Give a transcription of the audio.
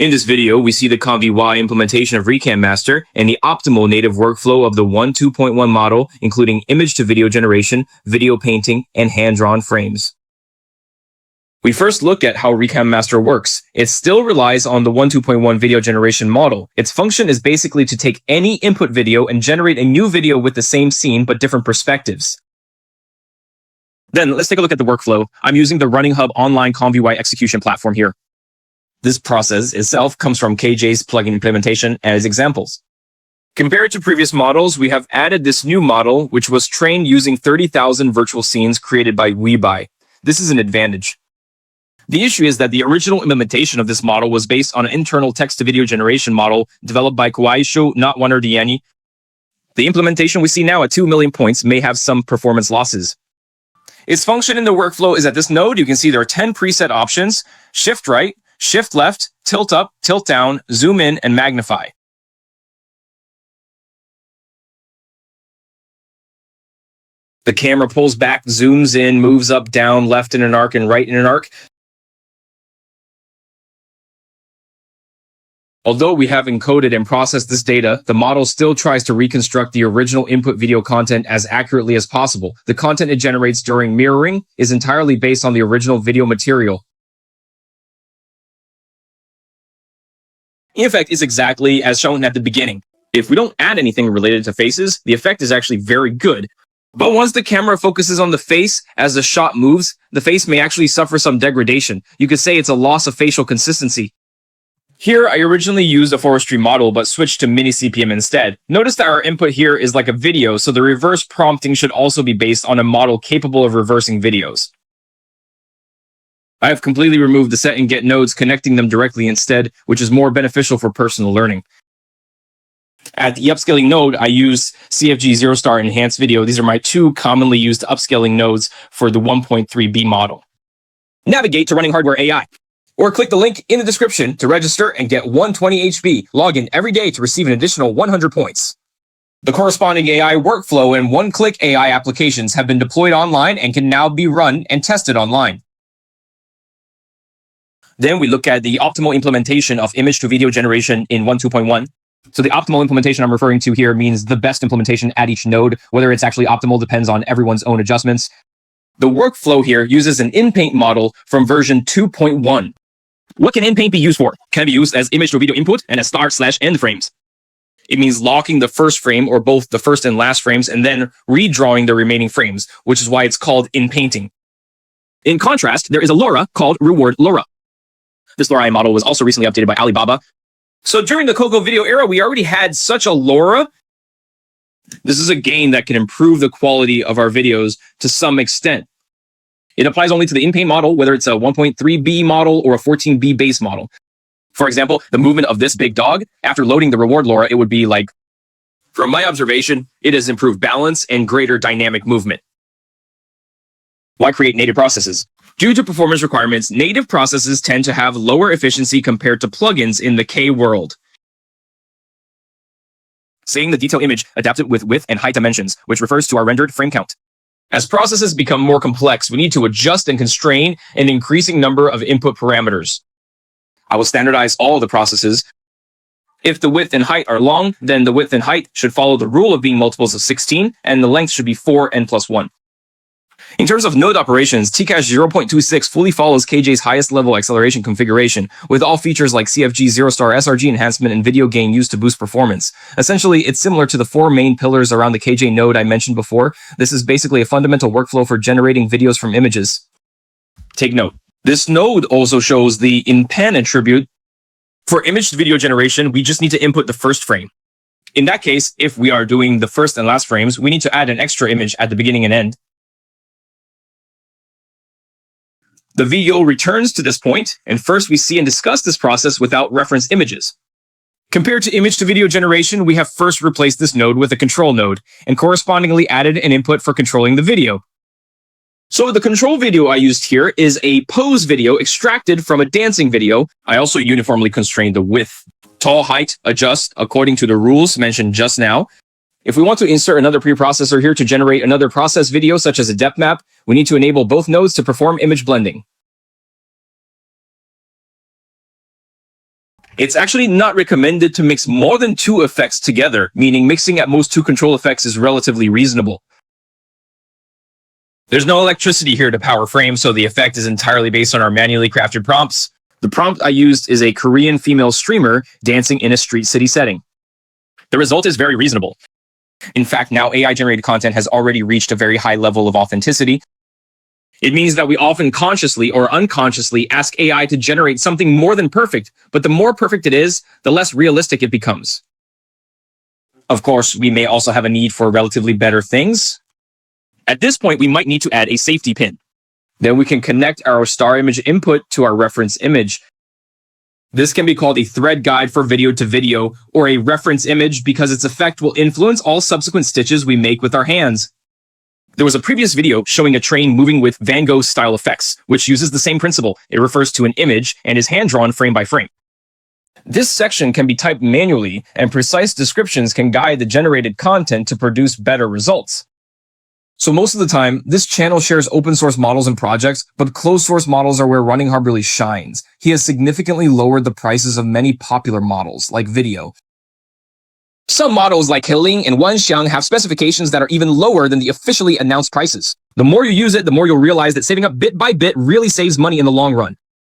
In this video, we see the ComfyUI implementation of ReCamMaster and the optimal native workflow of the Wan2.1 model, including image-to-video generation, video painting, and hand-drawn frames. We first look at how ReCamMaster works. It still relies on the Wan2.1 video generation model. Its function is basically to take any input video and generate a new video with the same scene but different perspectives. Then let's take a look at the workflow. I'm using the RunningHub online ComfyUI execution platform here. This process itself comes from KJ's plugin implementation as examples. Compared to previous models, we have added this new model, which was trained using 30,000 virtual scenes created by Bilibili. This is an advantage. The issue is that the original implementation of this model was based on an internal text-to-video generation model developed by Xiaohongshu, not Wan2.1. The implementation we see now at 2 million points may have some performance losses. Its function in the workflow is at this node, you can see there are 10 preset options: shift right, shift left, tilt up, tilt down, zoom in, and magnify. The camera pulls back, zooms in, moves up, down, left in an arc, and right in an arc. Although we have encoded and processed this data, the model still tries to reconstruct the original input video content as accurately as possible. The content it generates during mirroring is entirely based on the original video material. The effect is exactly as shown at the beginning. If we don't add anything related to faces, the effect is actually very good. But once the camera focuses on the face as the shot moves, the face may actually suffer some degradation. You could say it's a loss of facial consistency. Here, I originally used a forestry model, but switched to mini CPM instead. Notice that our input here is like a video, so the reverse prompting should also be based on a model capable of reversing videos. I have completely removed the set and get nodes, connecting them directly instead, which is more beneficial for personal learning. At the upscaling node, I use CFG Zero Star and Enhanced Video. These are my two commonly used upscaling nodes for the 1.3B model. Navigate to Running Hardware AI, or click the link in the description to register and get 120 HB. Log in every day to receive an additional 100 points. The corresponding AI workflow and one-click AI applications have been deployed online and can now be run and tested online. Then we look at the optimal implementation of image-to-video generation in 1.2.1. So the optimal implementation I'm referring to here means the best implementation at each node. Whether it's actually optimal depends on everyone's own adjustments. The workflow here uses an in-paint model from version 2.1. What can in-paint be used for? Can be used as image-to-video input and as start/end frames. It means locking the first frame or both the first and last frames and then redrawing the remaining frames, which is why it's called in-painting. In contrast, there is a LoRA called Reward-LoRA. This LoRA model was also recently updated by Alibaba. So during the Coco video era, we already had such a LoRA. This is a gain that can improve the quality of our videos to some extent. It applies only to the in-paint model, whether it's a 1.3B model or a 14B base model. For example, the movement of this big dog, after loading the reward LoRA, it would be like, from my observation, it has improved balance and greater dynamic movement. Why create native processes? Due to performance requirements, native processes tend to have lower efficiency compared to plugins in the K world. Seeing the detail image adapted with width and height dimensions, which refers to our rendered frame count. As processes become more complex, we need to adjust and constrain an increasing number of input parameters. I will standardize all the processes. If the width and height are long, then the width and height should follow the rule of being multiples of 16, and the length should be 4n+1. In terms of node operations, Tcache 0.26 fully follows KJ's highest level acceleration configuration, with all features like CFG Zero Star SRG enhancement and video gain used to boost performance. Essentially, it's similar to the 4 main pillars around the KJ node I mentioned before. This is basically a fundamental workflow for generating videos from images. Take note, this node also shows the in-pan attribute. For image video generation, we just need to input the first frame. In that case, if we are doing the first and last frames, we need to add an extra image at the beginning and end. The video returns to this point, and first we see and discuss this process without reference images. Compared to image-to-video generation, we have first replaced this node with a control node, and correspondingly added an input for controlling the video. So the control video I used here is a pose video extracted from a dancing video. I also uniformly constrained the width. Tall height adjust according to the rules mentioned just now. If we want to insert another preprocessor here to generate another process video, such as a depth map, we need to enable both nodes to perform image blending. It's actually not recommended to mix more than 2 effects together, meaning mixing at most 2 control effects is relatively reasonable. There's no electricity here to power frame, so the effect is entirely based on our manually crafted prompts. The prompt I used is a Korean female streamer dancing in a street city setting. The result is very reasonable. In fact, now AI-generated content has already reached a very high level of authenticity. It means that we often consciously or unconsciously ask AI to generate something more than perfect, but the more perfect it is, the less realistic it becomes. Of course, we may also have a need for relatively better things. At this point, we might need to add a safety pin. Then we can connect our star image input to our reference image. This can be called a thread guide for video to video, or a reference image because its effect will influence all subsequent stitches we make with our hands. There was a previous video showing a train moving with Van Gogh style effects, which uses the same principle. It refers to an image and is hand-drawn frame by frame. This section can be typed manually, and precise descriptions can guide the generated content to produce better results. So most of the time, this channel shares open source models and projects, but closed source models are where RunningHub really shines. He has significantly lowered the prices of many popular models, like video. Some models like Heling and Wanxiang have specifications that are even lower than the officially announced prices. The more you use it, the more you'll realize that saving up bit by bit really saves money in the long run.